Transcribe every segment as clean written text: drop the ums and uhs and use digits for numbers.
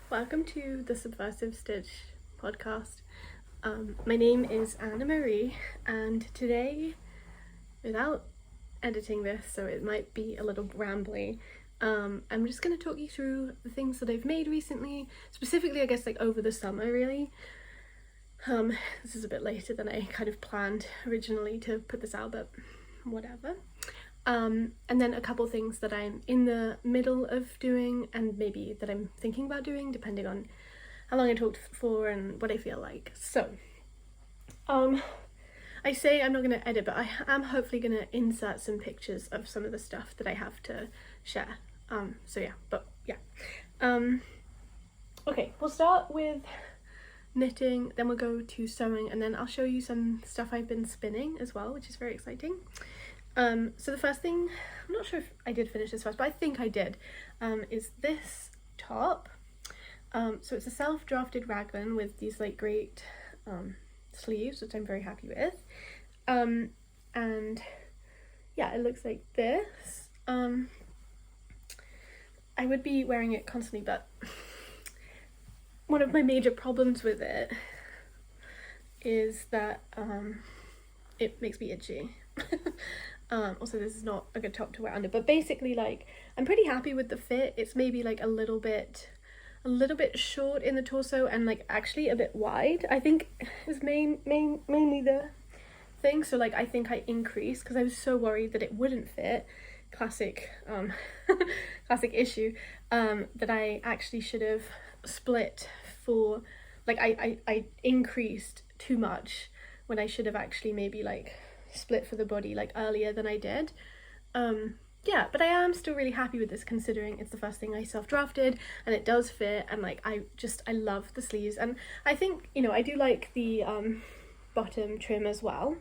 Welcome to the Subversive Stitch podcast. My name is Anna Marie, and today, without editing this, so it might be a little rambly, I'm just going to talk you through the things that I've made recently, specifically, I guess, like over the summer, really. This is a bit later than I kind of planned originally to put this out, but whatever. And then a couple things that I'm in the middle of doing and maybe that I'm thinking about doing, depending on how long I talked for and what I feel like. So, I say I'm not going to edit, but I am hopefully going to insert some pictures of some of the stuff that I have to share. Okay, we'll start with knitting, then we'll go to sewing, and then I'll show you some stuff I've been spinning as well, which is very exciting. So the first thing, I'm not sure if I did finish this first, but I think I did, is this top. So it's a self-drafted raglan with these like great sleeves, which I'm very happy with. And yeah, it looks like this. I would be wearing it constantly, but one of my major problems with it is that it makes me itchy. Also, this is not a good top to wear under, but basically, like, I'm pretty happy with the fit. It's maybe like a little bit short in the torso and like actually a bit wide. I think is mainly the thing. So like, I think I increased because I was so worried that it wouldn't fit. Classic issue. That I actually should have split for, like, I increased too much when I should have actually maybe like split for the body like earlier than I did. Yeah, but I am still really happy with this considering it's the first thing I self-drafted and it does fit, and like I love the sleeves, and I think, you know, I do like the bottom trim as well,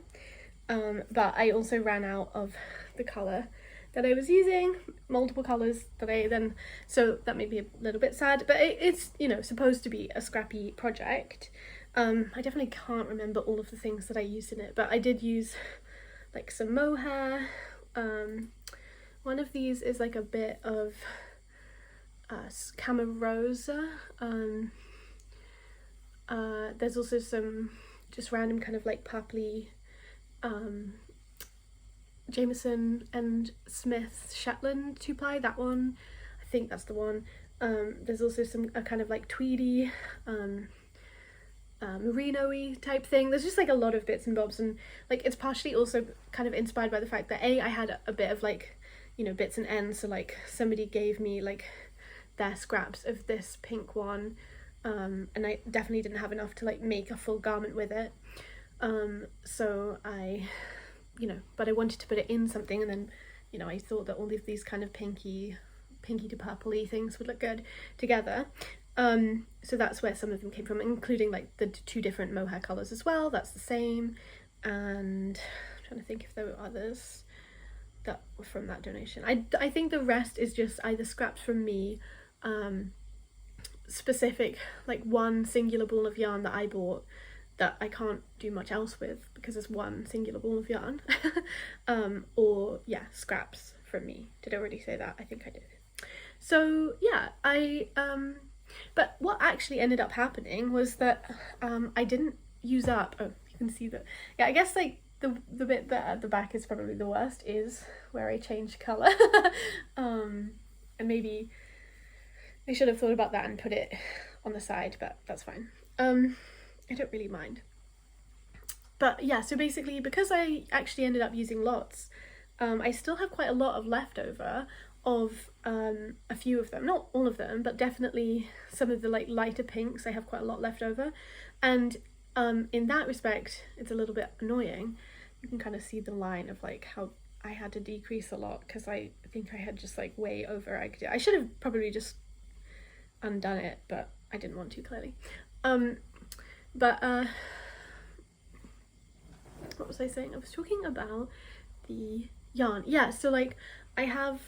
but I also ran out of the colour that I was using, multiple colours that I then, so that made me a little bit sad, but it's, you know, supposed to be a scrappy project. I definitely can't remember all of the things that I used in it, but I did use like some mohair. One of these is like a bit of Camarosa. There's also some just random kind of like purpley Jameson and Smith Shetland 2-ply, that one. I think that's the one. There's also some kind of like tweedy merino-y type thing. There's just like a lot of bits and bobs, and like it's partially also kind of inspired by the fact that I had a bit of like, you know, bits and ends, so like somebody gave me like their scraps of this pink one, and I definitely didn't have enough to like make a full garment with it, so I, you know, but I wanted to put it in something, and then, you know, I thought that all of these kind of pinky to purpley things would look good together. So that's where some of them came from, including like the two different mohair colours as well. That's the same. And I'm trying to think if there were others that were from that donation. I think the rest is just either scraps from me, specific, like one singular ball of yarn that I bought that I can't do much else with because it's one singular ball of yarn, or yeah, scraps from me. Did I already say that? I think I did. So yeah, but what actually ended up happening was that I didn't use up, oh, you can see that, yeah, I guess like the bit that at the back is probably the worst is where I changed colour. And maybe I should have thought about that and put it on the side, but that's fine. I don't really mind. But yeah, so basically, because I actually ended up using lots, I still have quite a lot of leftover of a few of them, not all of them, but definitely some of the like lighter pinks. I have quite a lot left over, and in that respect it's a little bit annoying. You can kind of see the line of like how I had to decrease a lot because I think I had just like way over egged it. I should have probably just undone it, but I didn't want to, clearly. But what was I saying? I was talking about the yarn. Yeah, so like I have,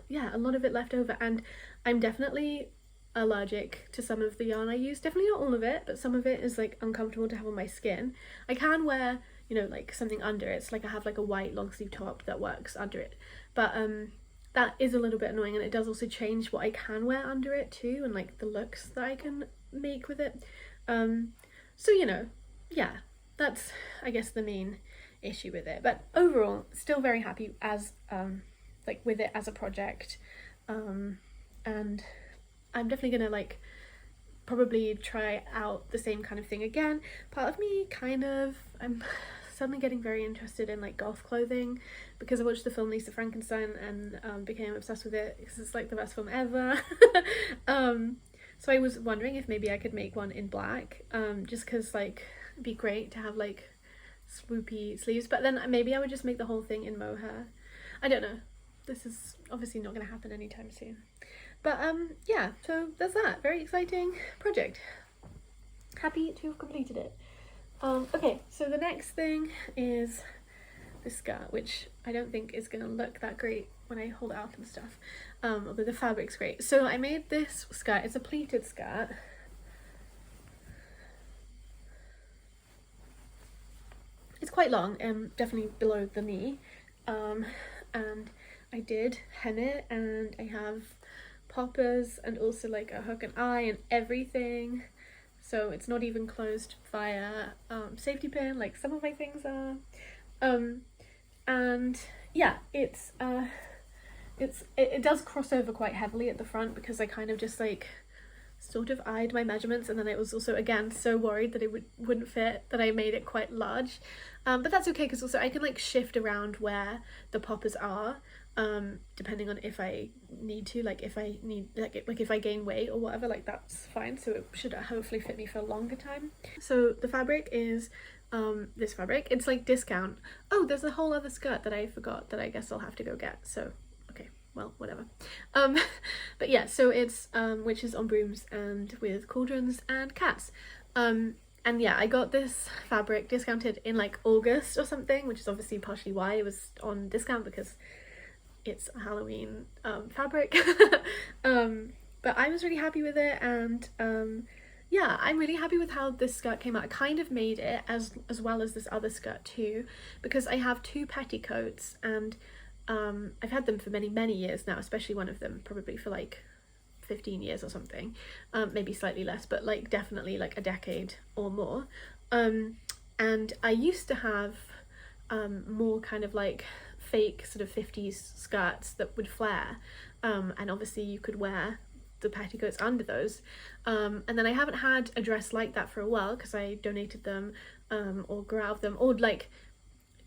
yeah, a lot of it left over, and I'm definitely allergic to some of the yarn I use. Definitely not all of it, but some of it is like uncomfortable to have on my skin. I can wear, you know, like something under it. It's like I have like a white long sleeve top that works under it, but that is a little bit annoying, and it does also change what I can wear under it too, and like the looks that I can make with it. So you know, yeah, that's I guess the main issue with it, but overall still very happy as like with it as a project, and I'm definitely gonna like probably try out the same kind of thing again. Part of me I'm suddenly getting very interested in like goth clothing because I watched the film Lisa Frankenstein and became obsessed with it because it's like the best film ever. So I was wondering if maybe I could make one in black, just because like it'd be great to have like swoopy sleeves, but then maybe I would just make the whole thing in mohair. I don't know, this is obviously not going to happen anytime soon, but yeah, so there's that very exciting project. Happy to have completed it. Okay, so the next thing is this skirt, which I don't think is going to look that great when I hold it up and stuff, although the fabric's great. So I made this skirt, it's a pleated skirt. It's quite long, definitely below the knee, and I did hem it, and I have poppers and also like a hook and eye and everything. So it's not even closed via safety pin like some of my things are. And yeah, it does cross over quite heavily at the front because I kind of just like sort of eyed my measurements, and then I was also again so worried that it wouldn't fit that I made it quite large. But that's okay because also I can like shift around where the poppers are, depending on if I need to, like if I need like if I gain weight or whatever, like that's fine. So it should hopefully fit me for a longer time. So the fabric is this fabric. It's like discount. Oh, there's a whole other skirt that I forgot that I guess I'll have to go get. So okay, well, whatever. But yeah, so it's witches on brooms and with cauldrons and cats. And yeah, I got this fabric discounted in like August or something, which is obviously partially why it was on discount, because it's a Halloween fabric. But I was really happy with it, and yeah, I'm really happy with how this skirt came out. I kind of made it as well as this other skirt too, because I have two petticoats, and I've had them for many years now, especially one of them probably for like 15 years or something, maybe slightly less, but like definitely like a decade or more. And I used to have more kind of like fake sort of 50s skirts that would flare, and obviously you could wear the petticoats under those, and then I haven't had a dress like that for a while because I donated them or grew out of them, or like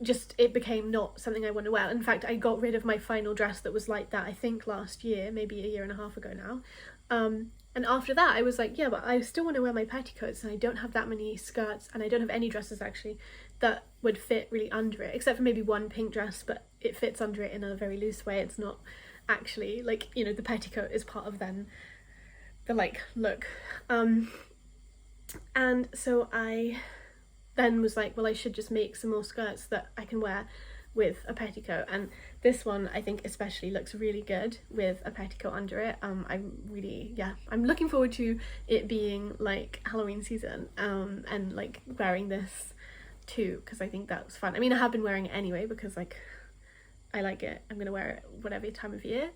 just it became not something I want to wear. In fact, I got rid of my final dress that was like that I think last year, maybe a year and a half ago now, and after that I was like, yeah, but I still want to wear my petticoats, and I don't have that many skirts, and I don't have any dresses actually that would fit really under it, except for maybe one pink dress, but it fits under it in a very loose way. It's not actually like, you know, the petticoat is part of then the like look. And so I then was like, well, I should just make some more skirts that I can wear with a petticoat, and this one I think especially looks really good with a petticoat under it. I'm looking forward to it being like Halloween season, and like wearing this too, because I think that was fun. I mean, I have been wearing it anyway because like I like it. I'm gonna wear it whatever time of year.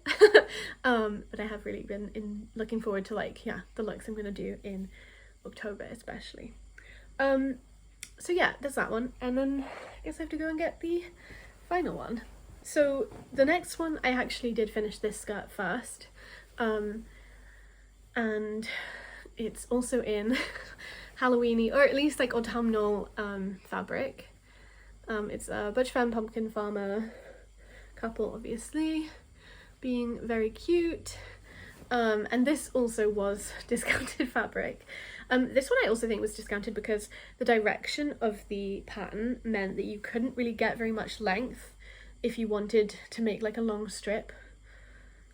But I have really been looking forward to like, yeah, the looks I'm gonna do in October especially. So yeah, there's that one, and then I guess I have to go and get the final one. So the next one, I actually did finish this skirt first, and it's also in Halloweeny, or at least like autumnal fabric. It's a Butch Fan Pumpkin Farmer couple, obviously, being very cute. And this also was discounted fabric. This one I also think was discounted because the direction of the pattern meant that you couldn't really get very much length if you wanted to make like a long strip,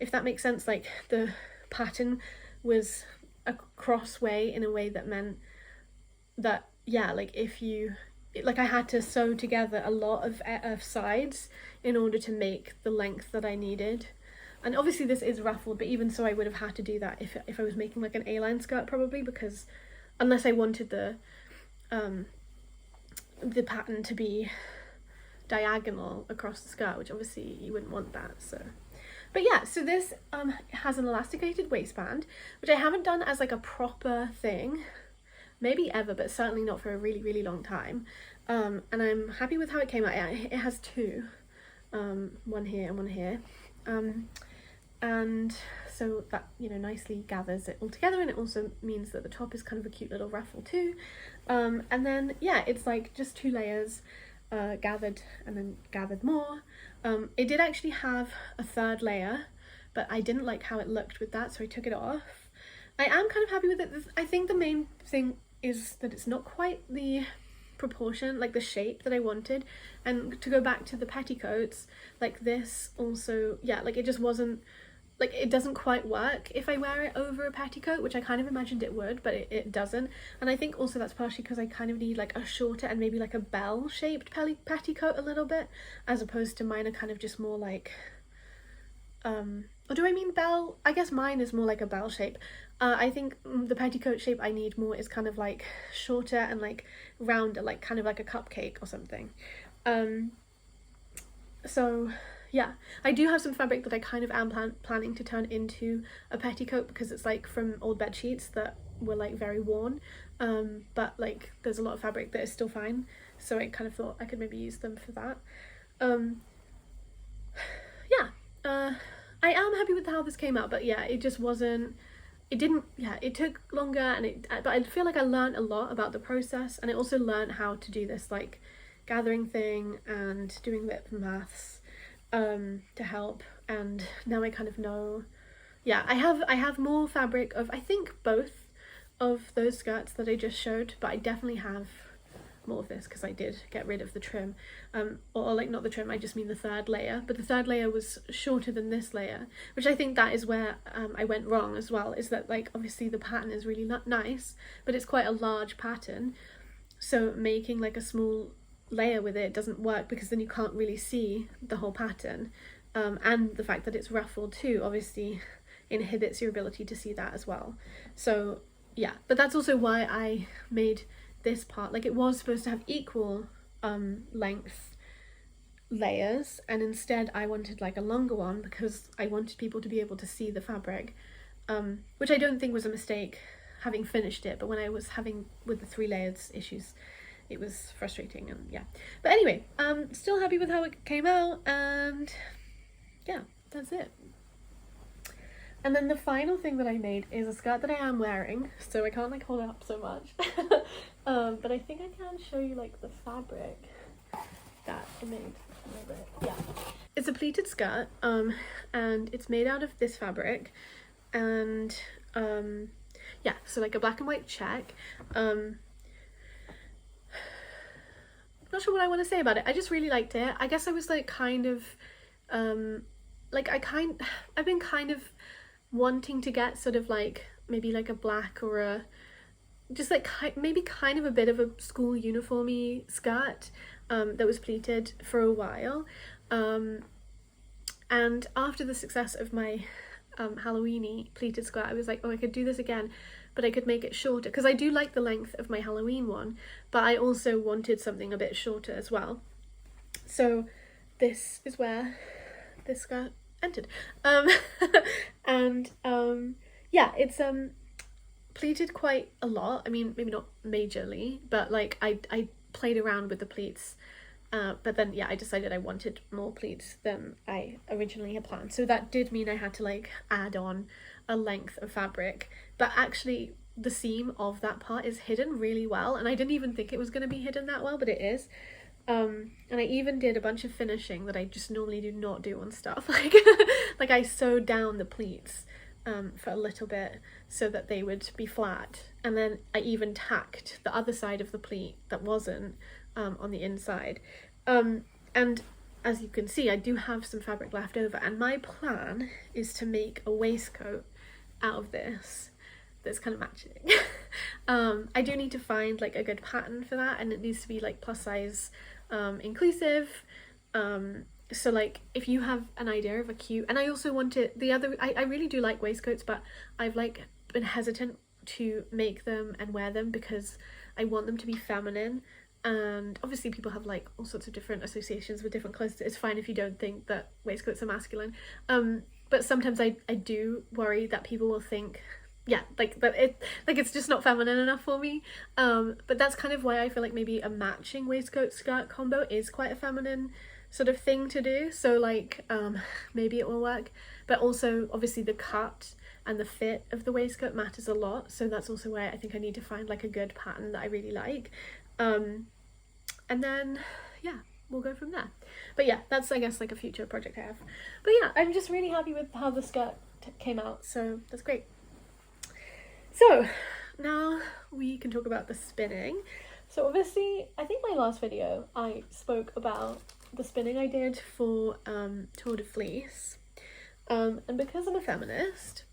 if that makes sense. Like the pattern was a cross way in a way that meant that, yeah, like if you, like I had to sew together a lot of sides in order to make the length that I needed. And obviously this is ruffled, but even so I would have had to do that if I was making like an A-line skirt probably, because unless I wanted the pattern to be diagonal across the skirt, which obviously you wouldn't want that. So But yeah, so this has an elasticated waistband, which I haven't done as like a proper thing, maybe ever, but certainly not for a really, really long time. And I'm happy with how it came out. It has two, one here and one here. And so that, you know, nicely gathers it all together, and it also means that the top is kind of a cute little ruffle too. And then, yeah, it's like just 2 layers, gathered and then gathered more. It did actually have a 3rd layer, but I didn't like how it looked with that, so I took it off. I am kind of happy with it. I think the main thing is that it's not quite the proportion, like the shape that I wanted. And to go back to the petticoats, like this also, yeah, like it just wasn't, like it doesn't quite work if I wear it over a petticoat, which I kind of imagined it would, but it doesn't. And I think also that's partially because I kind of need like a shorter and maybe like a bell shaped petticoat a little bit, as opposed to mine are kind of just more like, or do I mean bell? I guess mine is more like a bell shape. I think the petticoat shape I need more is kind of like shorter and like rounder, like kind of like a cupcake or something. So yeah, I do have some fabric that I kind of am planning to turn into a petticoat, because it's like from old bed sheets that were like very worn, but like there's a lot of fabric that is still fine, so I kind of thought I could maybe use them for that. Yeah, I am happy with how this came out, but yeah, it just wasn't, it didn't, yeah, it took longer, and but I feel like I learned a lot about the process, and I also learned how to do this like gathering thing and doing a bit of maths to help, and now I kind of know. Yeah, I have more fabric of, I think, both of those skirts that I just showed, but I definitely have more of this because I did get rid of the trim, or like not the trim, I just mean the 3rd layer, but the 3rd layer was shorter than this layer, which I think that is where I went wrong as well, is that like obviously the pattern is really not nice, but it's quite a large pattern, so making like a small layer with it doesn't work, because then you can't really see the whole pattern, and the fact that it's ruffled too obviously inhibits your ability to see that as well. So yeah, but that's also why I made this part, like it was supposed to have equal length layers, and instead I wanted like a longer one because I wanted people to be able to see the fabric, which I don't think was a mistake having finished it, but when I was having with the 3 layers issues, it was frustrating. And yeah, but anyway, still happy with how it came out, and yeah, that's it. And then the final thing that I made is a skirt that I am wearing, so I can't like hold it up so much. But I think I can show you like the fabric that I made. Yeah, it's a pleated skirt, and it's made out of this fabric, and yeah, so like a black and white check. Not sure what I want to say about it. I just really liked it. I guess I was like kind of like I've been kind of wanting to get sort of like maybe like a black or a just like maybe kind of a bit of a school uniformy skirt that was pleated for a while, and after the success of my Halloweeny pleated skirt, I was like, oh, I could do this again, but I could make it shorter, because I do like the length of my Halloween one, but I also wanted something a bit shorter as well. So this is where this skirt entered. And yeah, it's pleated quite a lot. I mean, maybe not majorly, but like I played around with the pleats, but then yeah, I decided I wanted more pleats than I originally had planned, so that did mean I had to like add on a length of fabric, but actually the seam of that part is hidden really well, and I didn't even think it was going to be hidden that well, but it is. And I even did a bunch of finishing that I just normally do not do on stuff, like I sewed down the pleats for a little bit so that they would be flat, and then I even tacked the other side of the pleat that wasn't on the inside, and as you can see, I do have some fabric left over, and my plan is to make a waistcoat out of this that's kind of matching. I do need to find like a good pattern for that, and it needs to be like plus size inclusive, so like if you have an idea of a cute, and I also wanted the other, I really do like waistcoats, but I've like been hesitant to make them and wear them because I want them to be feminine, and obviously people have like all sorts of different associations with different clothes. It's fine if you don't think that waistcoats are masculine, but but sometimes I do worry that people will think, yeah, like that it's just not feminine enough for me. But that's kind of why I feel like maybe a matching waistcoat skirt combo is quite a feminine sort of thing to do. So like maybe it will work, but also obviously the cut and the fit of the waistcoat matters a lot. So that's also why I think I need to find like a good pattern that I really like. And then yeah, we'll go from there. But yeah, that's I guess like a future project I have. But yeah, I'm just really happy with how the skirt came out, so that's great. So now we can talk about the spinning. So obviously I think my last video I spoke about the spinning I did for Tour de Fleece, and because I'm a feminist,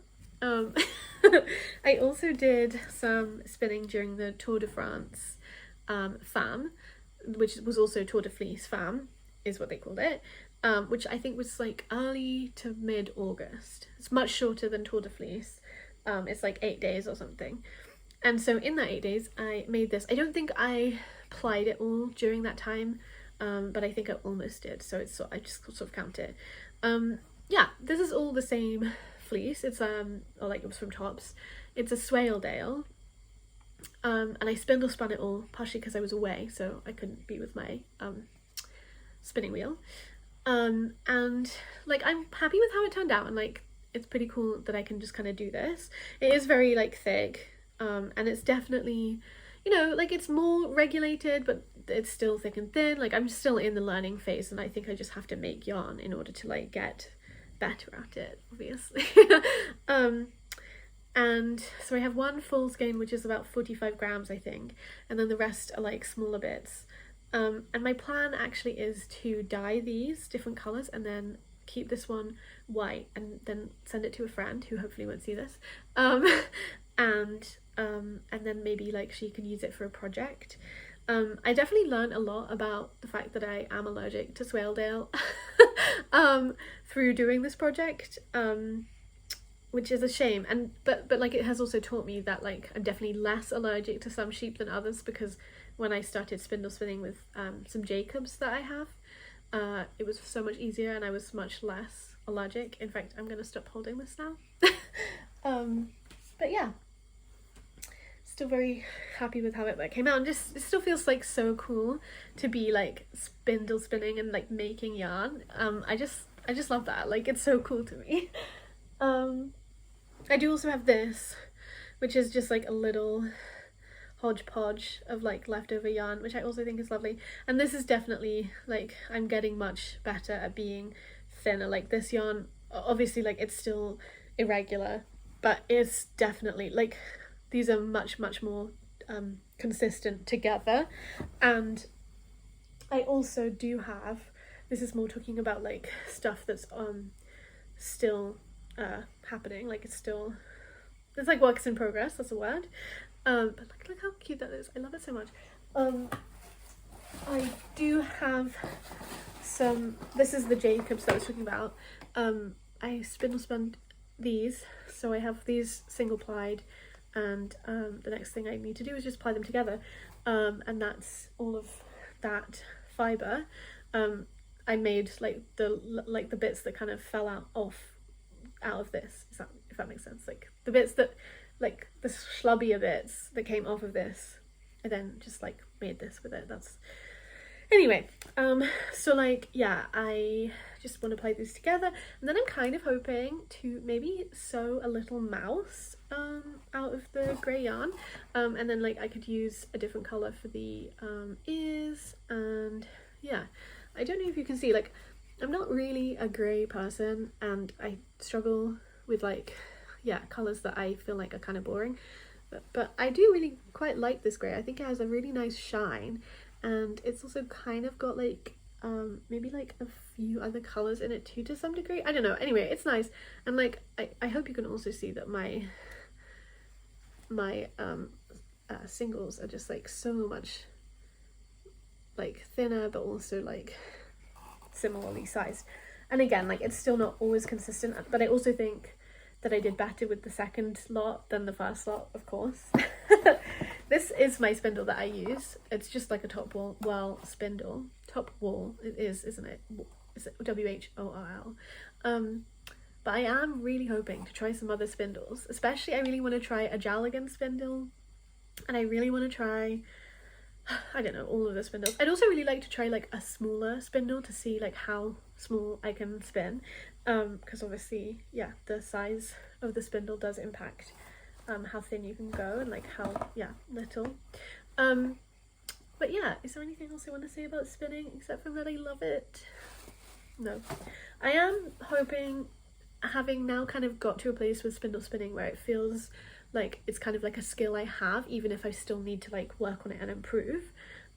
I also did some spinning during the Tour de France Femme, which was also Tour de Fleece Femme is what they called it, which I think was like early to mid-August. It's much shorter than Tour de Fleece. It's like 8 days or something. And so in that 8 days I made this. I don't think I plied it all during that time, but I think I almost did, so it's I just sort of count it. Yeah, this is all the same fleece. It's or like it was from Tops. It's a Swaledale, and I spindle spun it all, partially because I was away, so I couldn't be with my spinning wheel. And like I'm happy with how it turned out, and like it's pretty cool that I can just kind of do this. It is very like thick, and it's definitely, you know, like it's more regulated, but it's still thick and thin. Like I'm still in the learning phase, and I think I just have to make yarn in order to like get better at it, obviously. And so I have one full skein, which is about 45 grams I think, and then the rest are like smaller bits. And my plan actually is to dye these different colours and then keep this one white and then send it to a friend who hopefully won't see this, and then maybe like she can use it for a project. I definitely learned a lot about the fact that I am allergic to Swaledale through doing this project, which is a shame, and but like it has also taught me that like I'm definitely less allergic to some sheep than others, because when I started spindle spinning with some Jacobs that I have, it was so much easier and I was much less allergic. In fact, I'm gonna stop holding this now. But yeah, still very happy with how it came out, and just it still feels like so cool to be like spindle spinning and like making yarn. I just love that, like it's so cool to me. I do also have this, which is just like a little hodgepodge of like leftover yarn, which I also think is lovely. And this is definitely like I'm getting much better at being thinner. Like this yarn, obviously like it's still irregular, but it's definitely like these are much more consistent together. And I also do have, this is more talking about like stuff that's still happening, like it's like works in progress, that's a word. But look how cute that is. I love it so much. I do have some, this is the Jacobs that I was talking about. I spindle spun these, so I have these single plied, and the next thing I need to do is just ply them together, and that's all of that fibre. I made like the bits that kind of fell out of this, if that makes sense, like the bits that like the schlubbier bits that came off of this, I then just like made this with it. That's anyway, so like yeah, I just want to play these together, and then I'm kind of hoping to maybe sew a little mouse out of the grey yarn, and then like I could use a different colour for the ears. And yeah, I don't know if you can see, like I'm not really a grey person, and I struggle with like, yeah, colours that I feel like are kind of boring, but I do really quite like this grey. I think it has a really nice shine, and it's also kind of got like maybe like a few other colours in it too to some degree. I don't know, anyway, it's nice. And like I hope you can also see that my singles are just like so much like thinner, but also like similarly sized. And again, like it's still not always consistent, but I also think that I did better with the second lot than the first lot, of course. This is my spindle that I use. It's just like a top wall spindle. Top wall, it is, isn't it? Is it WHORL? but I am really hoping to try some other spindles. Especially I really want to try a Jalagan spindle, and I really want to try, I don't know, all of the spindles. I'd also really like to try like a smaller spindle to see like how small I can spin, because obviously, yeah, the size of the spindle does impact how thin you can go and like how, yeah, little. But yeah, is there anything else I want to say about spinning except for that I love it? No. I am hoping, having now kind of got to a place with spindle spinning where it feels like it's kind of like a skill I have, even if I still need to like work on it and improve.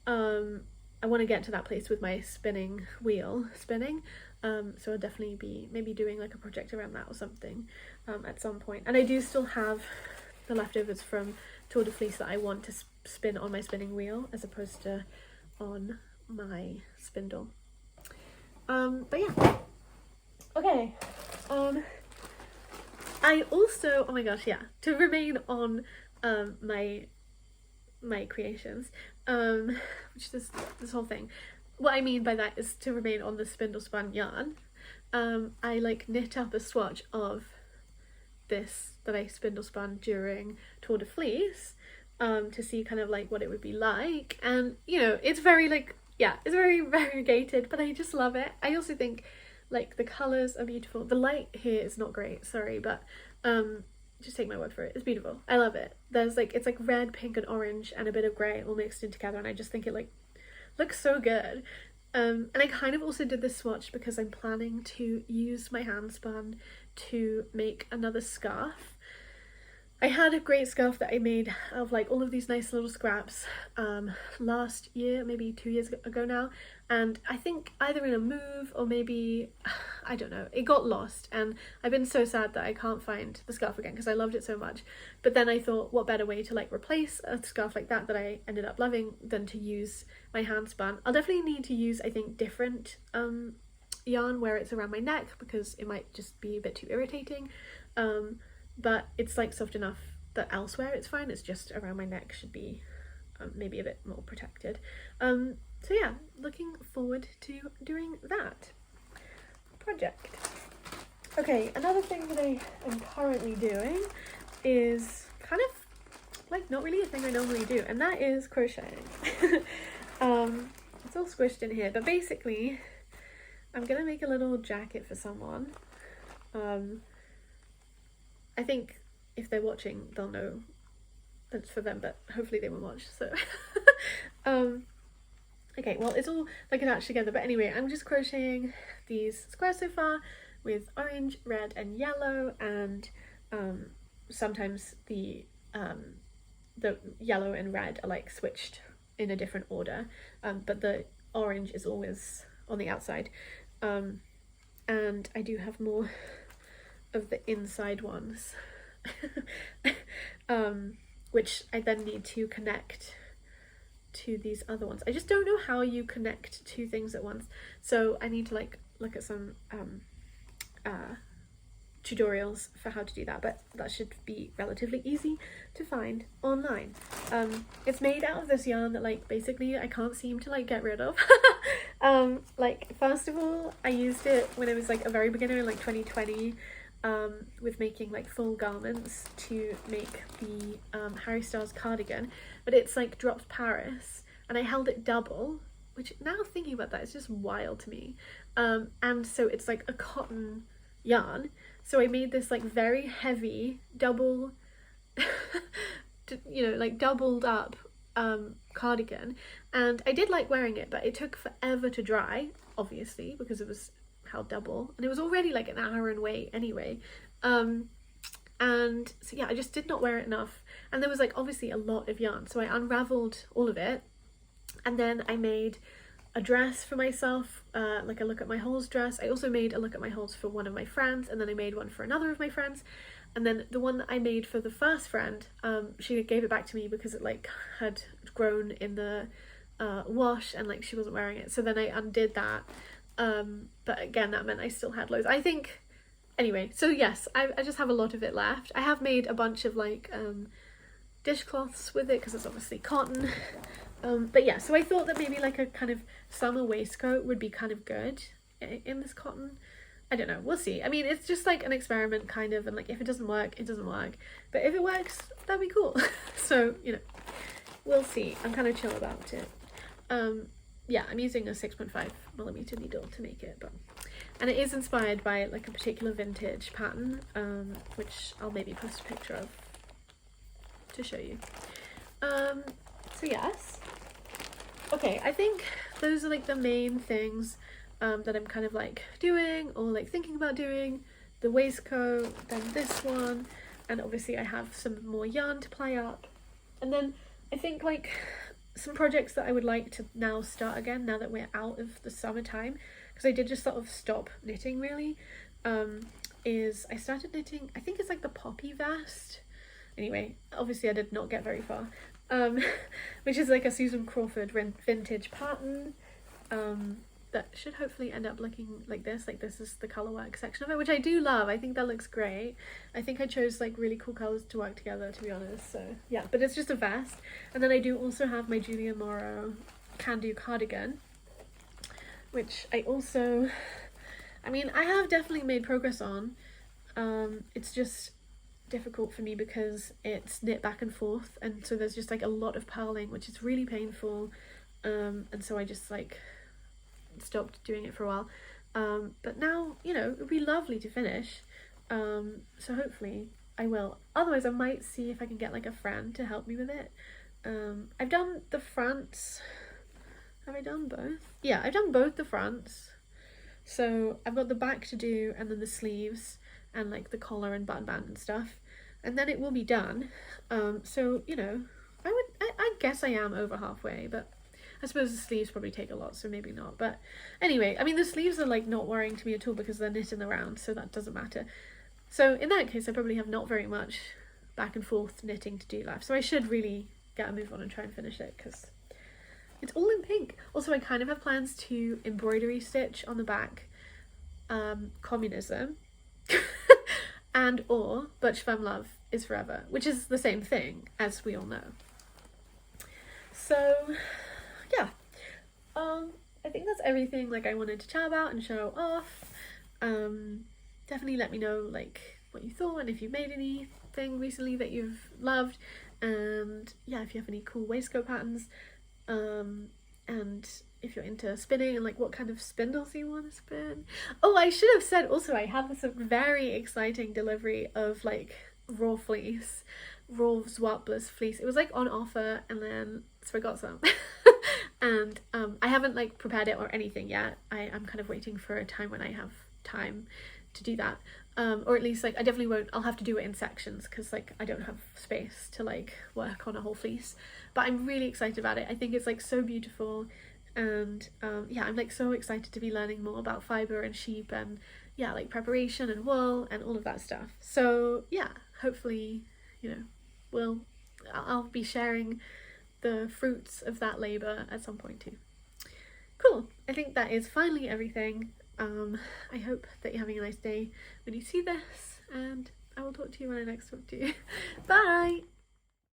I want to get to that place with my spinning wheel spinning, so I'll definitely be maybe doing like a project around that or something at some point. And I do still have the leftovers from Tour de Fleece that I want to spin on my spinning wheel as opposed to on my spindle. But yeah, okay. I also, oh my gosh, yeah, to remain on my creations, which is this whole thing. What I mean by that is to remain on the spindle spun yarn. I like knit up a swatch of this that I spindle spun during Tour de Fleece, to see kind of like what it would be like, and you know, it's very like, yeah, it's very variegated, but I just love it. I also think like the colours are beautiful. The light here is not great, sorry, but just take my word for it, it's beautiful. I love it. There's like, it's like red, pink and orange and a bit of grey all mixed in together, and I just think it like looks so good. And I kind of also did this swatch because I'm planning to use my hand spun to make another scarf. I had a great scarf that I made out of like all of these nice little scraps last year, maybe 2 years ago now, and I think either in a move or maybe, I don't know, it got lost, and I've been so sad that I can't find the scarf again because I loved it so much. But then I thought, what better way to like replace a scarf like that I ended up loving than to use my hand spun. I'll definitely need to use, I think, different yarn where it's around my neck because it might just be a bit too irritating. But it's like soft enough that elsewhere it's fine, it's just around my neck should be maybe a bit more protected. So yeah, looking forward to doing that project. Okay, another thing that I am currently doing is kind of like not really a thing I normally do, and that is crocheting. It's all squished in here, but basically I'm gonna make a little jacket for someone. I think if they're watching, they'll know that it's for them, but hopefully they won't watch, so. Okay, well, it's all like attached together, but anyway, I'm just crocheting these squares so far with orange, red, and yellow, and sometimes the yellow and red are like switched in a different order, but the orange is always on the outside, and I do have more of the inside ones which I then need to connect to these other ones. I just don't know how you connect two things at once, so I need to like look at some tutorials for how to do that, but that should be relatively easy to find online. It's made out of this yarn that like basically I can't seem to like get rid of. Like first of all, I used it when I was like a very beginner in like 2020 with making like full garments to make the Harry Styles cardigan, but it's like dropped Paris, and I held it double, which now thinking about that is just wild to me, and so it's like a cotton yarn, so I made this like very heavy double you know, like doubled up cardigan, and I did like wearing it, but it took forever to dry, obviously because it was held double, and it was already like an hour and wait anyway, and so yeah, I just did not wear it enough, and there was like obviously a lot of yarn, so I unraveled all of it, and then I made a dress for myself, like a look at my holes dress. I also made a look at my holes for one of my friends, and then I made one for another of my friends, and then the one that I made for the first friend, she gave it back to me because it like had grown in the wash and like she wasn't wearing it, so then I undid that. But again, that meant I still had loads, I think. Anyway, so yes, I just have a lot of it left. I have made a bunch of like dishcloths with it because it's obviously cotton. But yeah, so I thought that maybe like a kind of summer waistcoat would be kind of good in this cotton. I don't know, we'll see. I mean, it's just like an experiment kind of, and like if it doesn't work, it doesn't work, but if it works, that'd be cool. So, you know, we'll see. I'm kind of chill about it. Yeah, I'm using a 6.5mm needle to make it, and it is inspired by like a particular vintage pattern, which I'll maybe post a picture of to show you. So yes, okay, I think those are like the main things that I'm kind of like doing or like thinking about doing. The waistcoat, then this one, and obviously I have some more yarn to play up, and then I think like some projects that I would like to now start again now that we're out of the summertime, because I did just sort of stop knitting really, is I started knitting, I think it's like the poppy vest. Anyway, obviously I did not get very far, which is like a Susan Crawford vintage pattern, that should hopefully end up looking like this. Like this is the color work section of it, which I do love. I think that looks great. I think I chose like really cool colors to work together, to be honest. So yeah, but it's just a vest. And then I do also have my Julia Morrow Can Do cardigan, which I also, I mean, I have definitely made progress on. It's just difficult for me because it's knit back and forth, and so there's just like a lot of purling, which is really painful, and so I just like stopped doing it for a while, but now, you know, it would be lovely to finish, so hopefully I will. Otherwise I might see if I can get like a friend to help me with it. I've done the fronts. Have I done both? Yeah, I've done both the fronts, so I've got the back to do, and then the sleeves and like the collar and button band and stuff, and then it will be done. So, you know, I guess I am over halfway, but I suppose the sleeves probably take a lot, so maybe not. But anyway, I mean, the sleeves are like not worrying to me at all because they're knit in the round, so that doesn't matter. So in that case, I probably have not very much back and forth knitting to do left, so I should really get a move on and try and finish it because it's all in pink. Also, I kind of have plans to embroidery stitch on the back communism and or Butch Femme Love is Forever, which is the same thing, as we all know. So yeah, I think that's everything like I wanted to chat about and show off. Definitely let me know like what you thought, and if you've made anything recently that you've loved, and yeah, if you have any cool waistcoat patterns, and if you're into spinning and like what kind of spindles you want to spin. Oh, I should have said also I have this very exciting delivery of like raw fleece, raw Zwartbles fleece. It was like on offer, and then so I got some. And I haven't like prepared it or anything yet. I'm kind of waiting for a time when I have time to do that, or at least like I definitely won't, I'll have to do it in sections because like I don't have space to like work on a whole fleece, but I'm really excited about it. I think it's like so beautiful, and yeah, I'm like so excited to be learning more about fibre and sheep, and yeah, like preparation and wool and all of that stuff. So yeah, hopefully, you know, I'll be sharing the fruits of that labour at some point too. Cool, I think that is finally everything. I hope that you're having a nice day when you see this, and I will talk to you when I next talk to you. Bye!